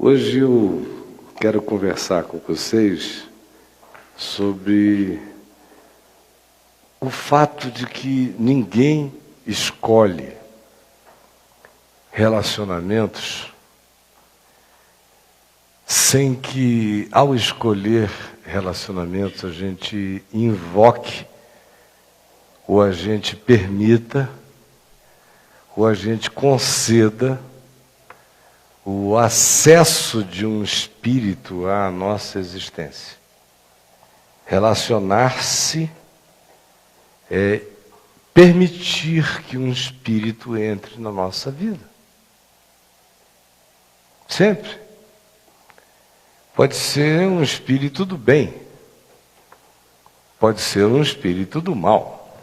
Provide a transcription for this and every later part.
Hoje eu quero conversar com vocês sobre o fato de que ninguém escolhe relacionamentos sem que, ao escolher relacionamentos, a gente invoque, ou a gente permita, ou a gente conceda o acesso de um espírito à nossa existência. Relacionar-se é permitir que um espírito entre na nossa vida. Sempre. Pode ser um espírito do bem. Pode ser um espírito do mal.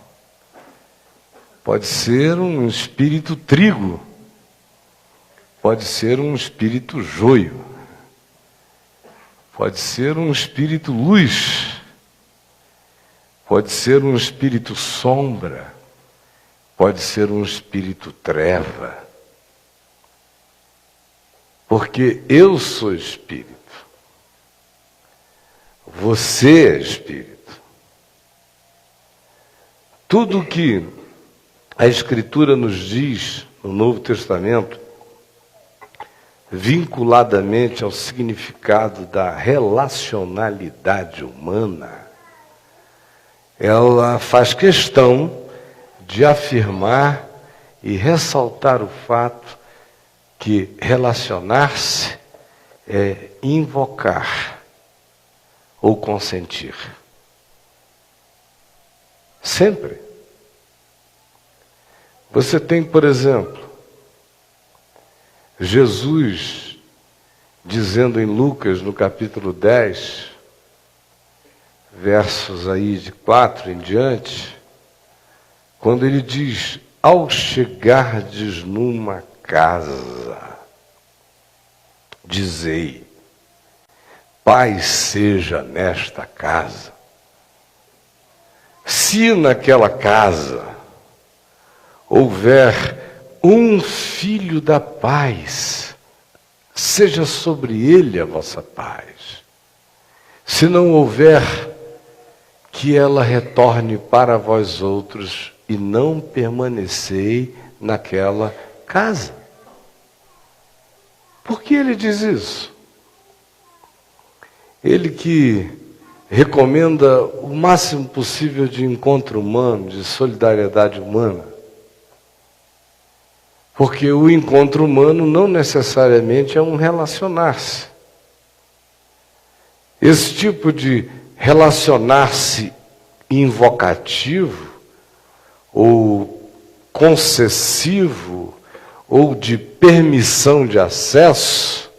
Pode ser um espírito trigo. Pode ser um espírito joio. Pode ser um espírito luz. Pode ser um espírito sombra. Pode ser um espírito treva. Porque eu sou espírito. Você é espírito. Tudo que a Escritura nos diz no Novo Testamento, vinculadamente ao significado da relacionalidade humana, ela faz questão de afirmar e ressaltar o fato que relacionar-se é invocar ou consentir. Sempre. Você tem, por exemplo, Jesus dizendo em Lucas, no capítulo 10, versos aí de 4 em diante, quando ele diz: ao chegardes numa casa, dizei, paz seja nesta casa. Se naquela casa houver um filho da paz, seja sobre ele a vossa paz. Se não houver, que ela retorne para vós outros e não permanecei naquela casa. Por que ele diz isso? Ele que recomenda o máximo possível de encontro humano, de solidariedade humana. Porque o encontro humano não necessariamente é um relacionar-se. Esse tipo de relacionar-se invocativo, ou concessivo, ou de permissão de acesso,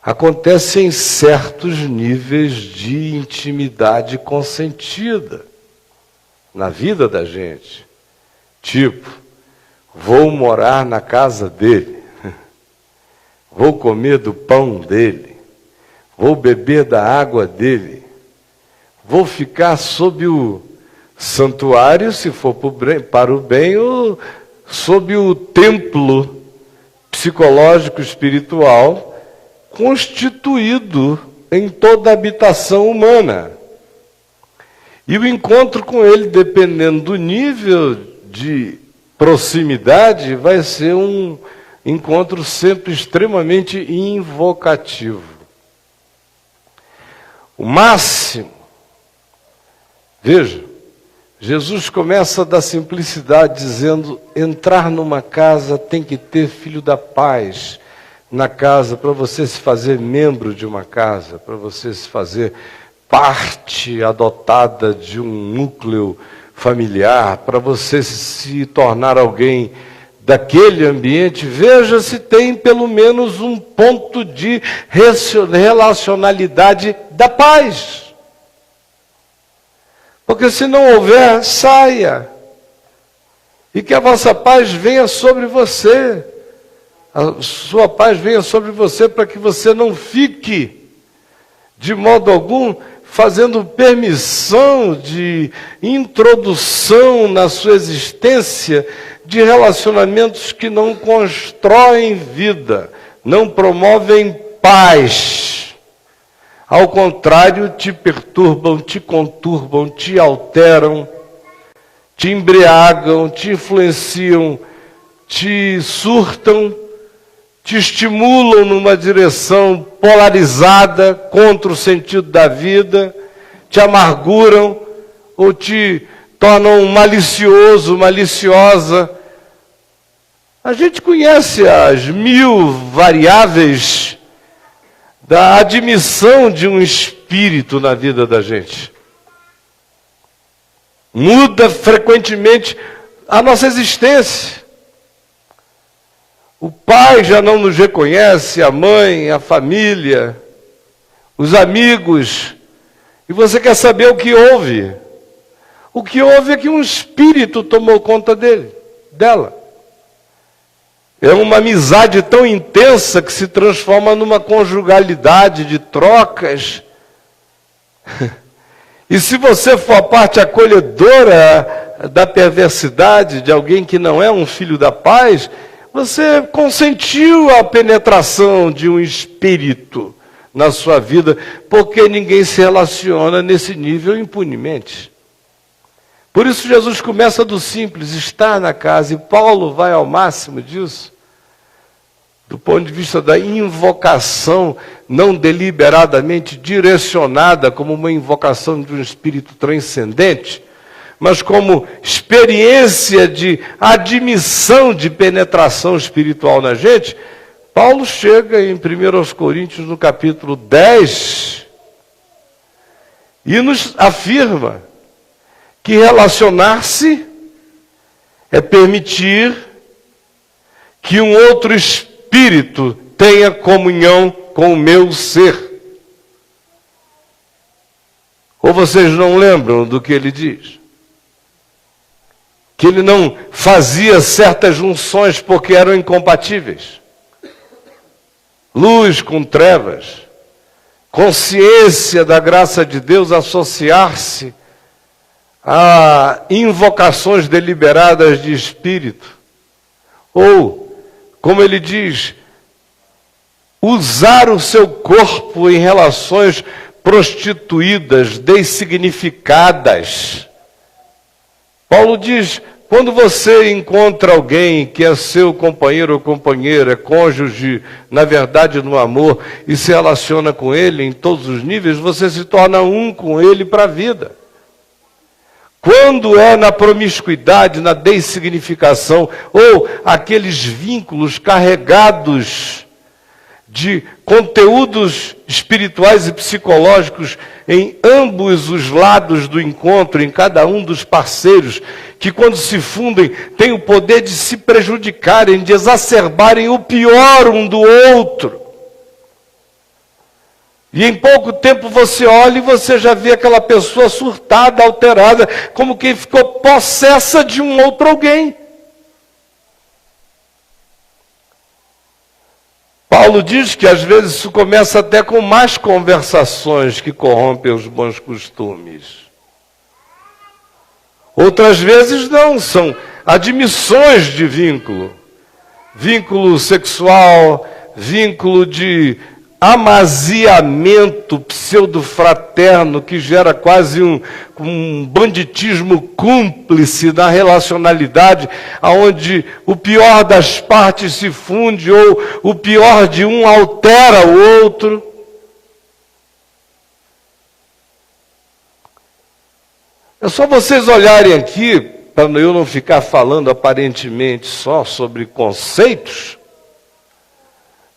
acontece em certos níveis de intimidade consentida na vida da gente. Tipo, vou morar na casa dele, vou comer do pão dele, vou beber da água dele, vou ficar sob o santuário, se for para o bem, ou sob o templo psicológico espiritual constituído em toda a habitação humana. E o encontro com ele, dependendo do nível de proximidade, vai ser um encontro sempre extremamente invocativo. O máximo, veja, Jesus começa da simplicidade dizendo, entrar numa casa tem que ter filho da paz na casa, para você se fazer membro de uma casa, para você se fazer parte adotada de um núcleo familiar, para você se tornar alguém daquele ambiente. Veja se tem pelo menos um ponto de relacionalidade da paz. Porque se não houver, saia. E que a vossa paz venha sobre você. A sua paz venha sobre você para que você não fique, de modo algum, fazendo permissão de introdução na sua existência de relacionamentos que não constroem vida, não promovem paz. Ao contrário, te perturbam, te conturbam, te alteram, te embriagam, te influenciam, te surtam, te estimulam numa direção polarizada contra o sentido da vida, te amarguram ou te tornam malicioso, maliciosa. A gente conhece as 1000 variáveis da admissão de um espírito na vida da gente. Muda frequentemente a nossa existência. O pai já não nos reconhece, a mãe, a família, os amigos. E você quer saber o que houve? O que houve é que um espírito tomou conta dela. É uma amizade tão intensa que se transforma numa conjugalidade de trocas. E se você for a parte acolhedora da perversidade de alguém que não é um filho da paz, você consentiu a penetração de um espírito na sua vida, porque ninguém se relaciona nesse nível impunemente. Por isso Jesus começa do simples, estar na casa, e Paulo vai ao máximo disso, do ponto de vista da invocação não deliberadamente direcionada como uma invocação de um espírito transcendente, mas como experiência de admissão de penetração espiritual na gente. Paulo chega em 1 Coríntios, no capítulo 10, e nos afirma que relacionar-se é permitir que um outro espírito tenha comunhão com o meu ser. Ou vocês não lembram do que ele diz? Que ele não fazia certas junções porque eram incompatíveis. Luz com trevas, consciência da graça de Deus associar-se a invocações deliberadas de espírito. Ou, como ele diz, usar o seu corpo em relações prostituídas, dessignificadas. Paulo diz, quando você encontra alguém que é seu companheiro ou companheira, é cônjuge, na verdade no amor, e se relaciona com ele em todos os níveis, você se torna um com ele para a vida. Quando é na promiscuidade, na dessignificação, ou aqueles vínculos carregados de conteúdos espirituais e psicológicos em ambos os lados do encontro, em cada um dos parceiros, que quando se fundem, têm o poder de se prejudicarem, de exacerbarem o pior um do outro. E em pouco tempo você olha e você já vê aquela pessoa surtada, alterada, como quem ficou possessa de um outro alguém. Paulo diz que às vezes isso começa até com más conversações que corrompem os bons costumes. Outras vezes não, são admissões de vínculo. Vínculo sexual, vínculo de amaziamento pseudo-fraterno que gera quase um banditismo cúmplice na relacionalidade, onde o pior das partes se funde ou o pior de um altera o outro. É só vocês olharem aqui, para eu não ficar falando aparentemente só sobre conceitos,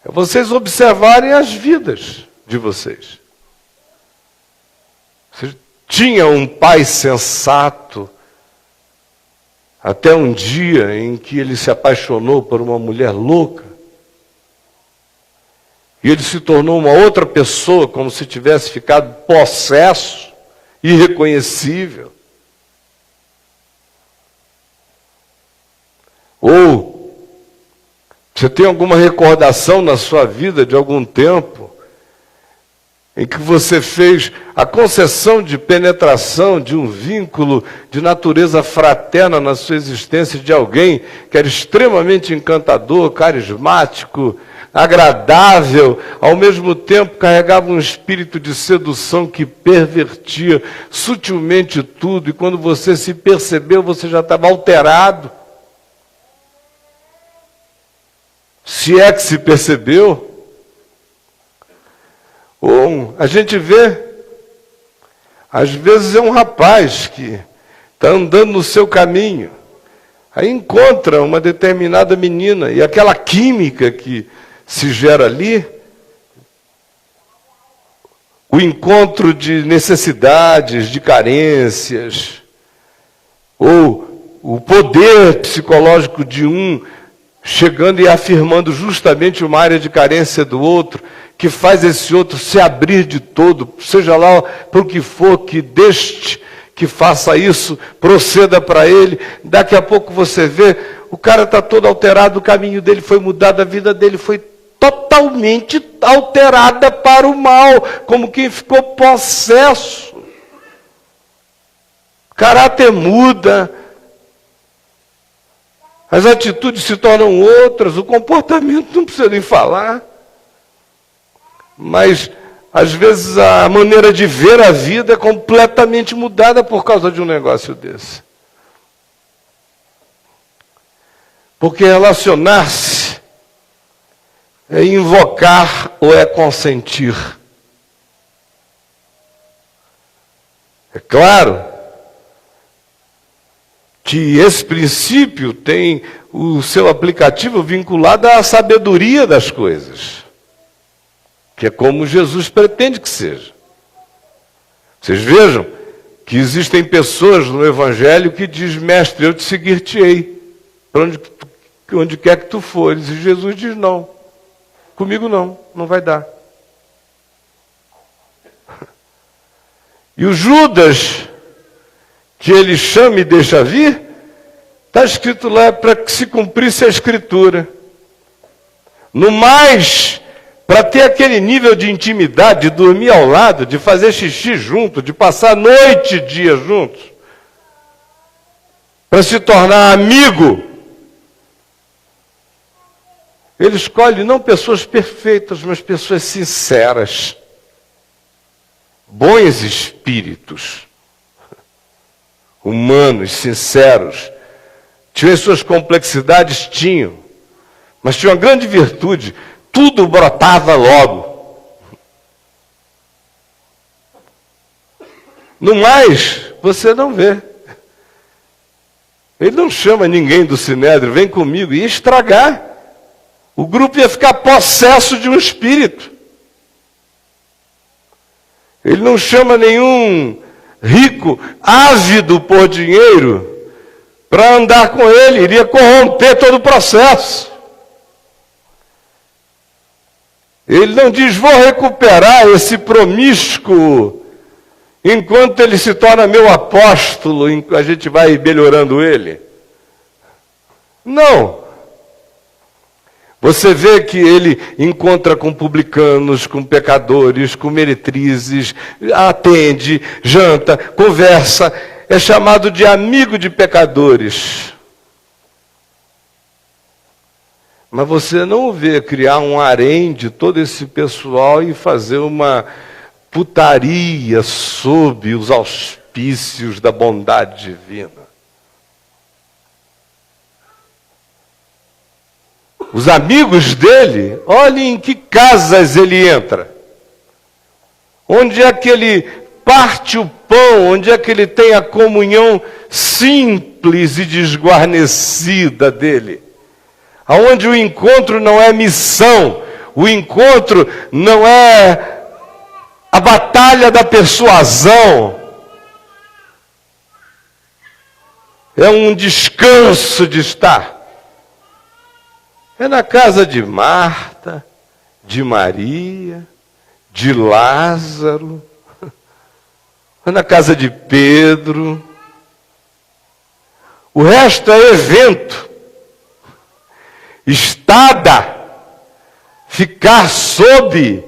é vocês observarem as vidas de vocês. Você tinha um pai sensato, até um dia em que ele se apaixonou por uma mulher louca, e ele se tornou uma outra pessoa, como se tivesse ficado possesso, irreconhecível. Ou você tem alguma recordação na sua vida de algum tempo em que você fez a concessão de penetração de um vínculo de natureza fraterna na sua existência de alguém que era extremamente encantador, carismático, agradável, ao mesmo tempo carregava um espírito de sedução que pervertia sutilmente tudo, e quando você se percebeu, você já estava alterado. Se é que se percebeu. Ou a gente vê, às vezes é um rapaz que está andando no seu caminho, aí encontra uma determinada menina, e aquela química que se gera ali, o encontro de necessidades, de carências, ou o poder psicológico de um chegando e afirmando justamente uma área de carência do outro, que faz esse outro se abrir de todo, seja lá para o que for, que deste, que faça isso, proceda para ele. Daqui a pouco você vê, o cara está todo alterado, o caminho dele foi mudado, a vida dele foi totalmente alterada para o mal, como quem ficou possesso. O caráter muda, as atitudes se tornam outras, o comportamento não precisa nem falar. Mas, às vezes, a maneira de ver a vida é completamente mudada por causa de um negócio desse. Porque relacionar-se é invocar ou é consentir. É claro que esse princípio tem o seu aplicativo vinculado à sabedoria das coisas, que é como Jesus pretende que seja. Vocês vejam que existem pessoas no Evangelho que dizem: mestre, eu te seguir-te-ei, para onde quer que tu fores. E Jesus diz: não, comigo não vai dar. E o Judas, que ele chama e deixa vir, está escrito lá para que se cumprisse a Escritura. No mais, para ter aquele nível de intimidade, de dormir ao lado, de fazer xixi junto, de passar noite e dia juntos, para se tornar amigo, ele escolhe não pessoas perfeitas, mas pessoas sinceras, bons espíritos, humanos, sinceros. Tinham as suas complexidades? Tinham. Mas tinha uma grande virtude: tudo brotava logo. No mais, você não vê. Ele não chama ninguém do Sinédrio: vem comigo. Ia estragar. O grupo ia ficar possesso de um espírito. Ele não chama nenhum rico, ávido por dinheiro, para andar com ele. Iria corromper todo o processo. Ele não diz: vou recuperar esse promíscuo enquanto ele se torna meu apóstolo, a gente vai melhorando ele. Não. Você vê que ele encontra com publicanos, com pecadores, com meretrizes, atende, janta, conversa, é chamado de amigo de pecadores. Mas você não vê criar um harém de todo esse pessoal e fazer uma putaria sob os auspícios da bondade divina. Os amigos dele, olhem em que casas ele entra. Onde é que ele parte o pão, onde é que ele tem a comunhão simples e desguarnecida dele. Aonde o encontro não é missão, o encontro não é a batalha da persuasão, é um descanso de estar. É na casa de Marta, de Maria, de Lázaro, é na casa de Pedro. O resto é evento. Estada, ficar sob,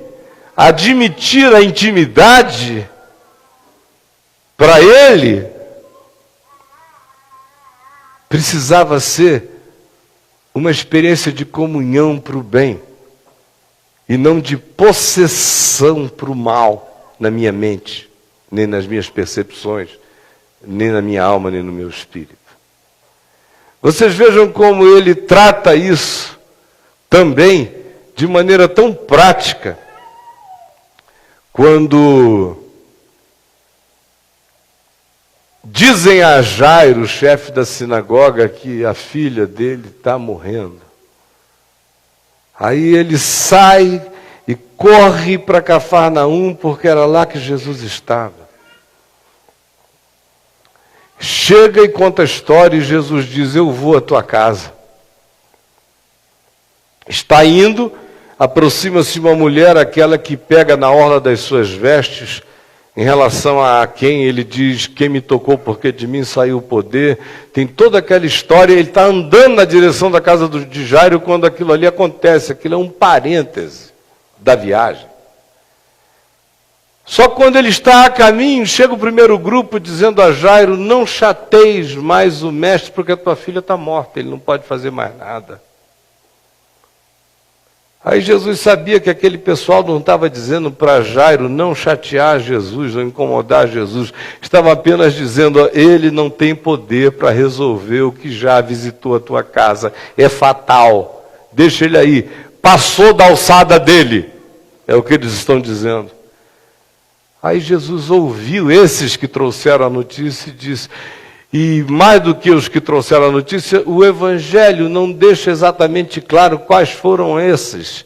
admitir a intimidade, para ele, precisava ser uma experiência de comunhão para o bem. e não de possessão para o mal na minha mente, nem nas minhas percepções, nem na minha alma, nem no meu espírito. Vocês vejam como ele trata isso também de maneira tão prática, quando dizem a Jairo, o chefe da sinagoga, que a filha dele está morrendo. Aí ele sai e corre para Cafarnaum, porque era lá que Jesus estava. Chega e conta a história e Jesus diz: eu vou à tua casa. Está indo, aproxima-se uma mulher, aquela que pega na orla das suas vestes, em relação a quem ele diz: quem me tocou porque de mim saiu o poder. Tem toda aquela história, ele está andando na direção da casa de Jairo quando aquilo ali acontece. Aquilo é um parêntese da viagem. Só quando ele está a caminho, chega o primeiro grupo dizendo a Jairo: não chateis mais o mestre, porque a tua filha está morta, ele não pode fazer mais nada. Aí Jesus sabia que aquele pessoal não estava dizendo para Jairo não chatear Jesus, não incomodar Jesus. Estava apenas dizendo: ele não tem poder para resolver o que já visitou a tua casa. É fatal. Deixa ele aí. Passou da alçada dele. É o que eles estão dizendo. Aí Jesus ouviu esses que trouxeram a notícia e disse... E mais do que os que trouxeram a notícia, o Evangelho não deixa exatamente claro quais foram esses.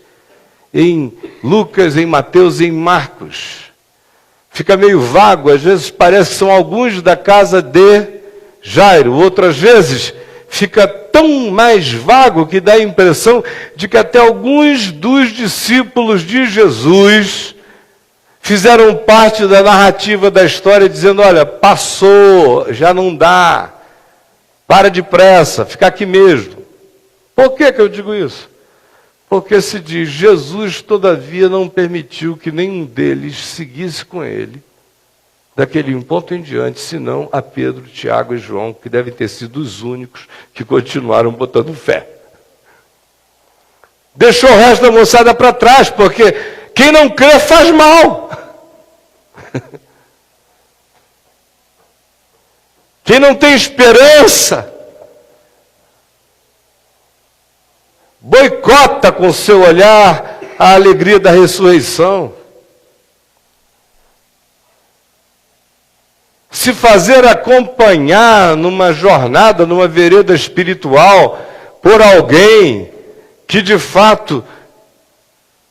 Em Lucas, em Mateus e em Marcos. Fica meio vago, às vezes parece que são alguns da casa de Jairo. Outras vezes fica tão mais vago que dá a impressão de que até alguns dos discípulos de Jesus fizeram parte da narrativa da história, dizendo: olha, passou, já não dá, para depressa, fica aqui mesmo. Por que eu digo isso? Porque se diz: Jesus, todavia, não permitiu que nenhum deles seguisse com ele, daquele ponto em diante, senão a Pedro, Tiago e João, que devem ter sido os únicos que continuaram botando fé. Deixou o resto da moçada para trás, porque quem não crê faz mal. Quem não tem esperança, boicota com seu olhar a alegria da ressurreição. Se fazer acompanhar numa jornada, numa vereda espiritual, por alguém que de fato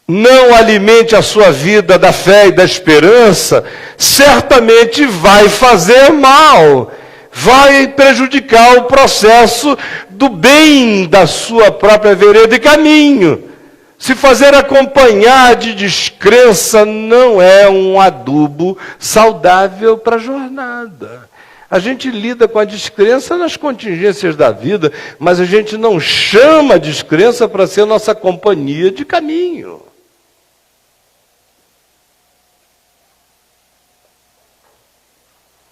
não alimente a sua vida da fé e da esperança, certamente vai fazer mal, vai prejudicar o processo do bem da sua própria vereda e caminho. Se fazer acompanhar de descrença não é um adubo saudável para a jornada. A gente lida com a descrença nas contingências da vida, mas a gente não chama a descrença para ser nossa companhia de caminho.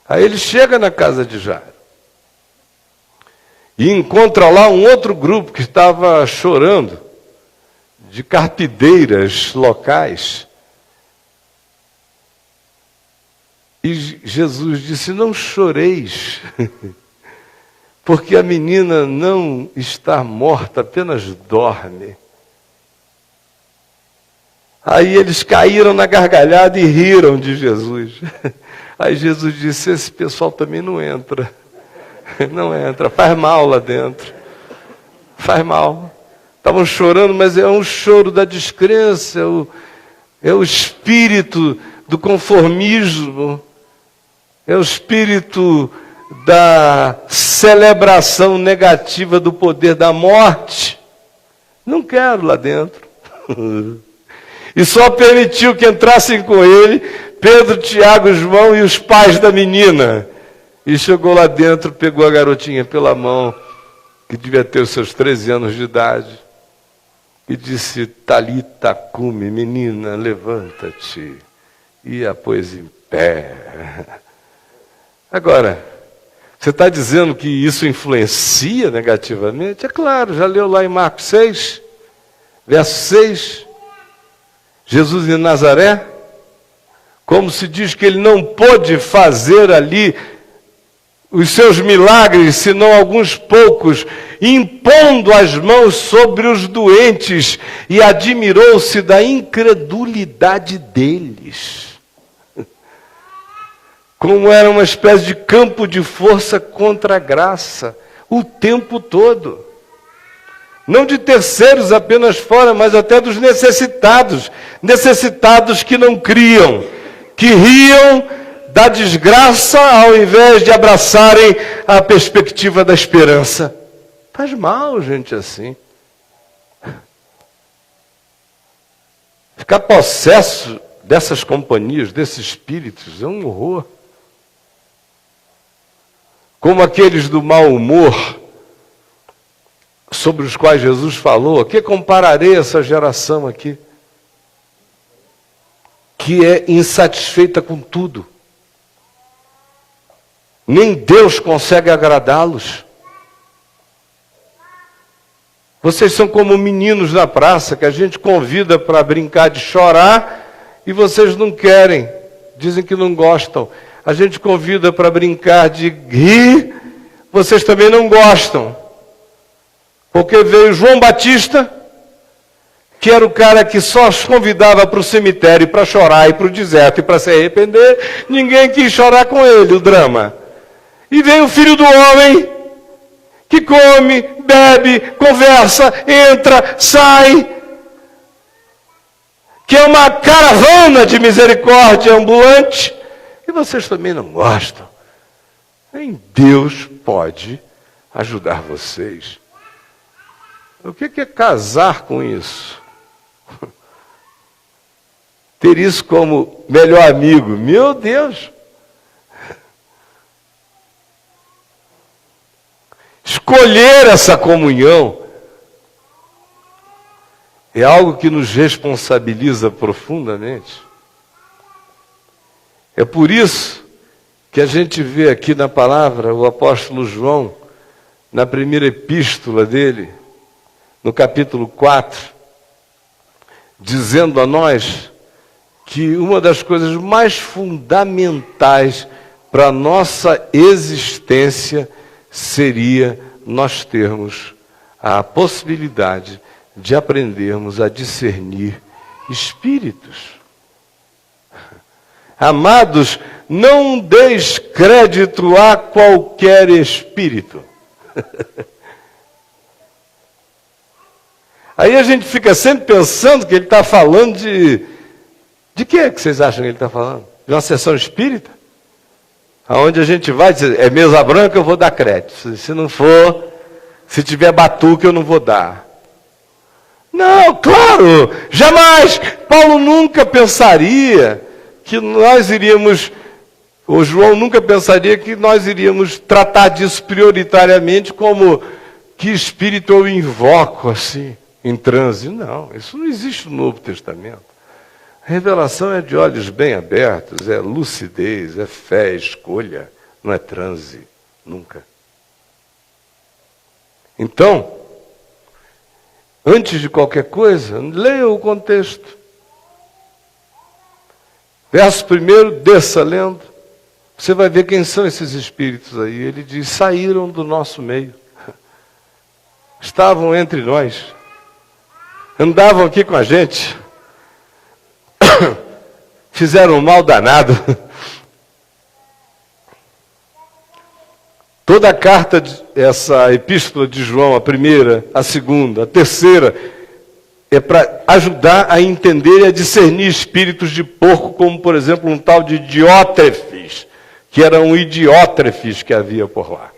Aí ele chega na casa de Jairo e encontra lá um outro grupo que estava chorando, de carpideiras locais. E Jesus disse: não choreis, porque a menina não está morta, apenas dorme. Aí eles caíram na gargalhada e riram de Jesus. Aí Jesus disse: esse pessoal também não entra. Não entra, faz mal lá dentro. Faz mal. Estavam chorando, mas é um choro da descrença, é o espírito do conformismo, é o espírito da celebração negativa do poder da morte. Não quero lá dentro. E só permitiu que entrassem com ele Pedro, Tiago, João e os pais da menina. E chegou lá dentro, pegou a garotinha pela mão, que devia ter os seus 13 anos de idade, e disse: Talita cumi, menina, levanta-te. E a pôs em pé. Agora, você está dizendo que isso influencia negativamente? É claro, já leu lá em Marcos 6, verso 6. Jesus de Nazaré, como se diz que ele não pôde fazer ali os seus milagres, senão alguns poucos, impondo as mãos sobre os doentes, e admirou-se da incredulidade deles. Como era uma espécie de campo de força contra a graça, o tempo todo. Não de terceiros apenas fora, mas até dos necessitados. Necessitados que não criam, que riam da desgraça ao invés de abraçarem a perspectiva da esperança. Faz mal, gente, assim. Ficar possesso dessas companhias, desses espíritos, é um horror. Como aqueles do mau humor, sobre os quais Jesus falou, que compararei essa geração aqui, que é insatisfeita com tudo. Nem Deus consegue agradá-los. Vocês são como meninos na praça, que a gente convida para brincar de chorar, e vocês não querem, dizem que não gostam. A gente convida para brincar de rir, vocês também não gostam. Porque veio João Batista, que era o cara que só os convidava para o cemitério, para chorar, e para o deserto, e para se arrepender. Ninguém quis chorar com ele, o drama. E veio o Filho do Homem, que come, bebe, conversa, entra, sai, que é uma caravana de misericórdia ambulante, e vocês também não gostam. Nem Deus pode ajudar vocês. O que é casar com isso? Ter isso como melhor amigo? Meu Deus! Escolher essa comunhão é algo que nos responsabiliza profundamente. É por isso que a gente vê aqui na palavra o apóstolo João, na primeira epístola dele, no capítulo 4, dizendo a nós que uma das coisas mais fundamentais para a nossa existência seria nós termos a possibilidade de aprendermos a discernir espíritos. Amados, não deis crédito a qualquer espírito. Aí a gente fica sempre pensando que ele está falando de... De que é que vocês acham que ele está falando? De uma sessão espírita? Aonde a gente vai dizer, é mesa branca, eu vou dar crédito. Se não for, se tiver batuque, eu não vou dar. Não, claro, jamais. Paulo nunca pensaria que nós iríamos, ou João nunca pensaria que nós iríamos tratar disso prioritariamente como que espírito eu invoco assim, em transe. Não, isso não existe no Novo Testamento. A revelação é de olhos bem abertos, é lucidez, é fé, é escolha, não é transe, nunca. Então, antes de qualquer coisa, leia o contexto. Verso 1, desça lendo, você vai ver quem são esses espíritos aí. Ele diz, saíram do nosso meio, estavam entre nós, andavam aqui com a gente, fizeram um mal danado. Toda a carta, essa epístola de João, a primeira, a segunda, a terceira, é para ajudar a entender e a discernir espíritos de porco, como, por exemplo, um tal de Diótrefes, que era um idiótrefes que havia por lá.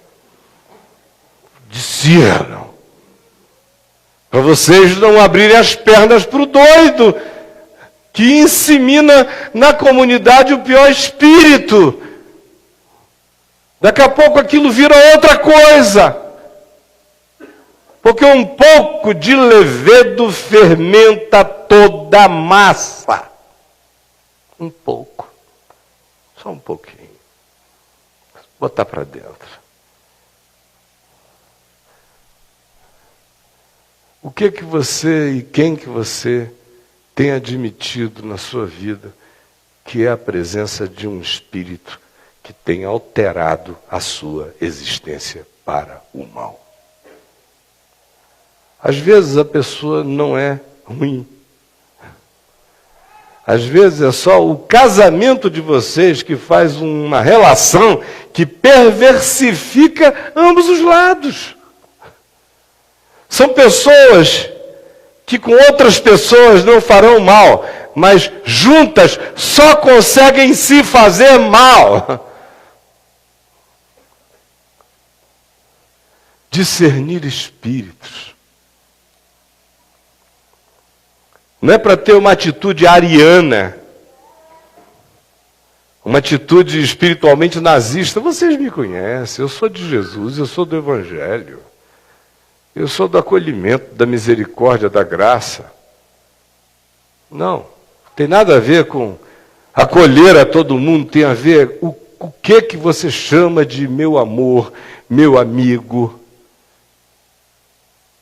Discernam, para vocês não abrirem as pernas para o doido, que insemina na comunidade o pior espírito. Daqui a pouco aquilo vira outra coisa. Porque um pouco de levedo fermenta toda a massa. Um pouco. Só um pouquinho. Botar para dentro. O que você e quem que você tem admitido na sua vida que é a presença de um espírito que tem alterado a sua existência para o mal. Às vezes a pessoa não é ruim. Às vezes é só o casamento de vocês que faz uma relação que perversifica ambos os lados. São pessoas que com outras pessoas não farão mal, mas juntas só conseguem se fazer mal. Discernir espíritos. Não é para ter uma atitude ariana, uma atitude espiritualmente nazista. Vocês me conhecem, eu sou de Jesus, eu sou do Evangelho. Eu sou do acolhimento, da misericórdia, da graça. Não, tem nada a ver com acolher a todo mundo, tem a ver o que você chama de meu amor, meu amigo,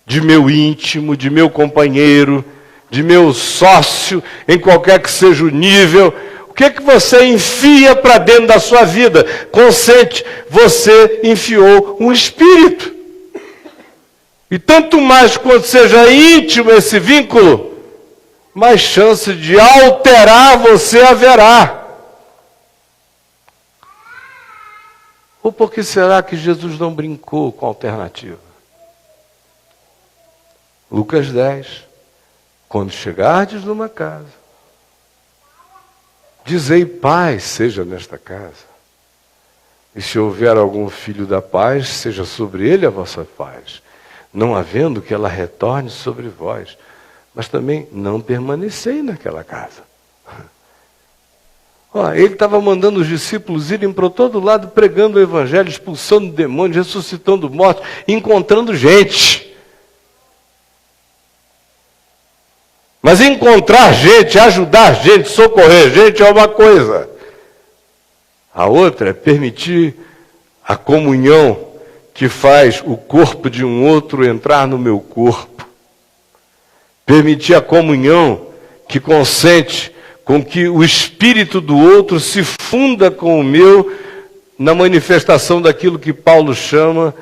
de meu íntimo, de meu companheiro, de meu sócio, em qualquer que seja o nível. O que você enfia para dentro da sua vida? Consente, você enfiou um espírito. E tanto mais quanto seja íntimo esse vínculo, mais chance de alterar você haverá. Ou por que será que Jesus não brincou com a alternativa? Lucas 10. Quando chegardes numa casa, dizei paz seja nesta casa. E se houver algum filho da paz, seja sobre ele a vossa paz. Não havendo que ela retorne sobre vós, mas também não permanecei naquela casa. Ele estava mandando os discípulos irem para todo lado, pregando o evangelho, expulsando demônios, ressuscitando mortos, encontrando gente. Mas encontrar gente, ajudar gente, socorrer gente é uma coisa. A outra é permitir a comunhão que faz o corpo de um outro entrar no meu corpo. Permitir a comunhão que consente com que o espírito do outro se funda com o meu na manifestação daquilo que Paulo chama,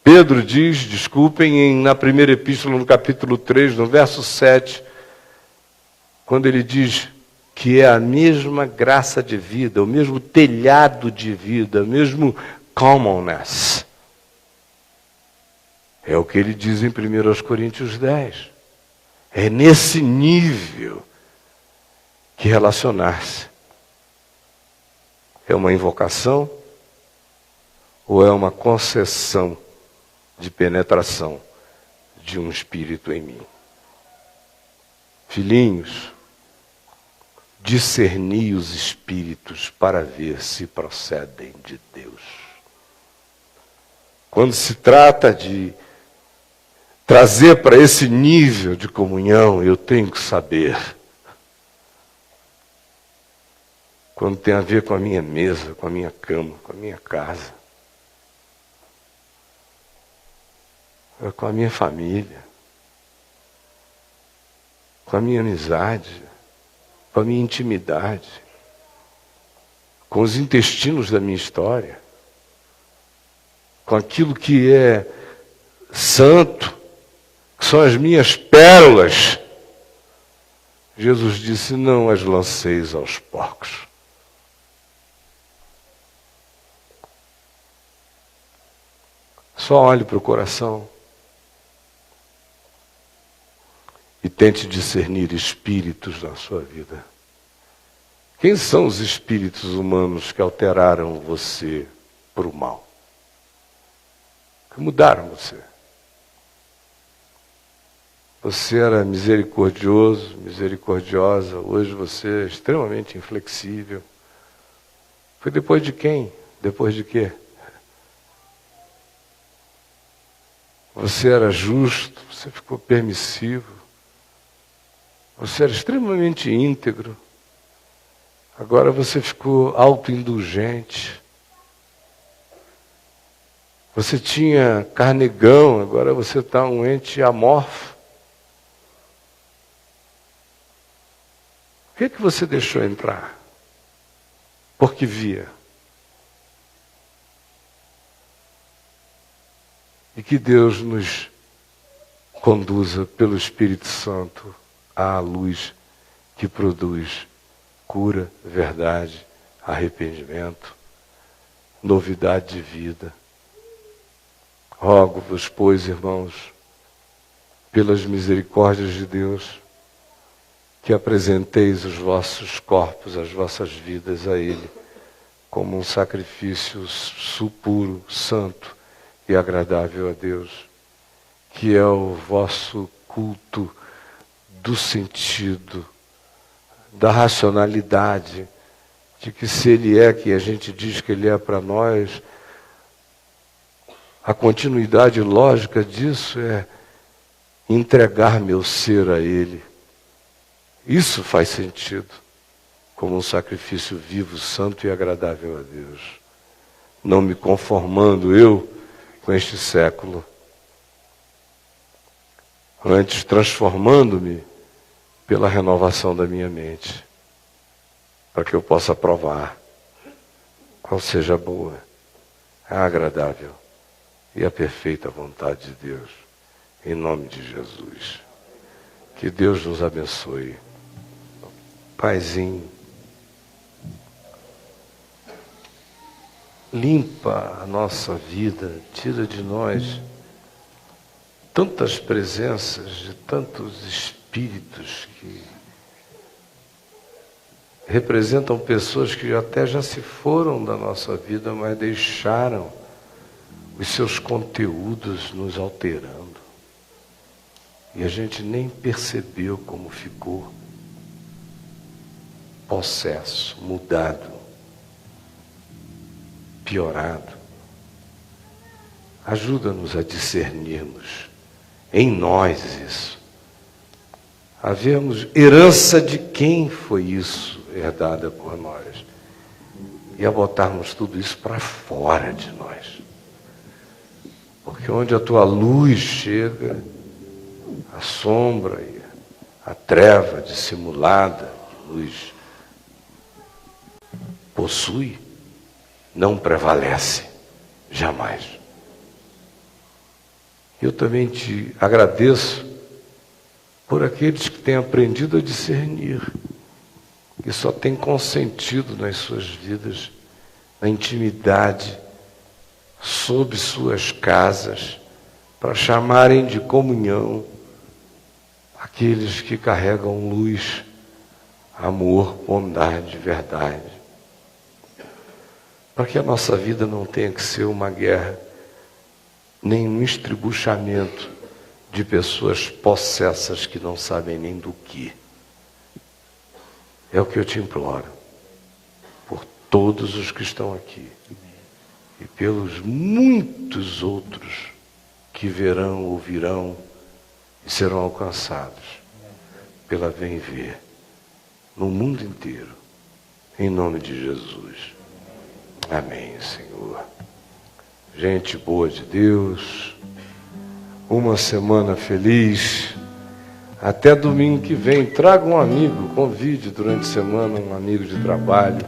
Pedro diz, desculpem, na primeira epístola, no capítulo 3, no verso 7, quando ele diz que é a mesma graça de vida, o mesmo telhado de vida, o mesmo commonness. É o que ele diz em 1 Coríntios 10. É nesse nível que relacionar-se. É uma invocação ou é uma concessão de penetração de um espírito em mim? Filhinhos, discerni os espíritos para ver se procedem de Deus. Quando se trata de trazer para esse nível de comunhão, eu tenho que saber. Quando tem a ver com a minha mesa, com a minha cama, com a minha casa, com a minha família, com a minha amizade, com a minha intimidade, com os intestinos da minha história, com aquilo que é santo, que são as minhas pérolas. Jesus disse, não as lanceis aos porcos. Só olhe para o coração e tente discernir espíritos na sua vida. Quem são os espíritos humanos que alteraram você para o mal? Que mudaram você? Você era misericordioso, misericordiosa, hoje você é extremamente inflexível. Foi depois de quem? Depois de quê? Você era justo, você ficou permissivo. Você era extremamente íntegro. Agora você ficou autoindulgente. Você tinha carnegão, agora você está um ente amorfo. Por que você deixou entrar? Porque via. E que Deus nos conduza pelo Espírito Santo à luz que produz cura, verdade, arrependimento, novidade de vida. Rogo-vos, pois, irmãos, pelas misericórdias de Deus, que apresenteis os vossos corpos, as vossas vidas a Ele, como um sacrifício puro, santo e agradável a Deus, que é o vosso culto do sentido, da racionalidade, de que se Ele é que a gente diz que Ele é para nós, a continuidade lógica disso é entregar meu ser a Ele. Isso faz sentido, como um sacrifício vivo, santo e agradável a Deus. Não me conformando eu com este século, antes transformando-me pela renovação da minha mente, para que eu possa provar qual seja a boa, a agradável e a perfeita vontade de Deus, em nome de Jesus. Que Deus nos abençoe. Paizinho, limpa a nossa vida, tira de nós tantas presenças de tantos espíritos que representam pessoas que até já se foram da nossa vida, mas deixaram os seus conteúdos nos alterando. E a gente nem percebeu como ficou possesso, mudado, piorado. Ajuda-nos a discernirmos em nós isso. A vermos herança de quem foi isso herdada por nós. E a botarmos tudo isso para fora de nós. Porque onde a tua luz chega, a sombra e a treva dissimulada de luz possui, não prevalece, jamais. Eu também te agradeço por aqueles que têm aprendido a discernir, que só têm consentido nas suas vidas, na intimidade, sob suas casas, para chamarem de comunhão aqueles que carregam luz, amor, bondade, verdade. Para que a nossa vida não tenha que ser uma guerra, nem um estribuchamento de pessoas possessas que não sabem nem do que. É o que eu te imploro, por todos os que estão aqui, e pelos muitos outros que verão, ouvirão e serão alcançados pela Vem Ver, no mundo inteiro, em nome de Jesus. Amém, Senhor. Gente boa de Deus, uma semana feliz. Até domingo que vem. Traga um amigo, convide durante a semana um amigo de trabalho,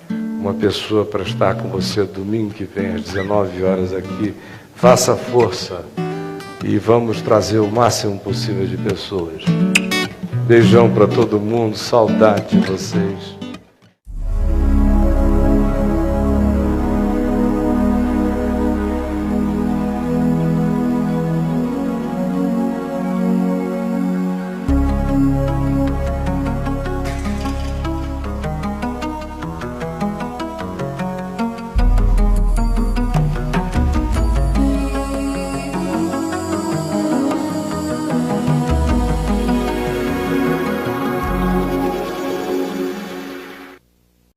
uma pessoa para estar com você domingo que vem às 19 horas aqui. Faça força e vamos trazer o máximo possível de pessoas. Beijão para todo mundo, saudade de vocês.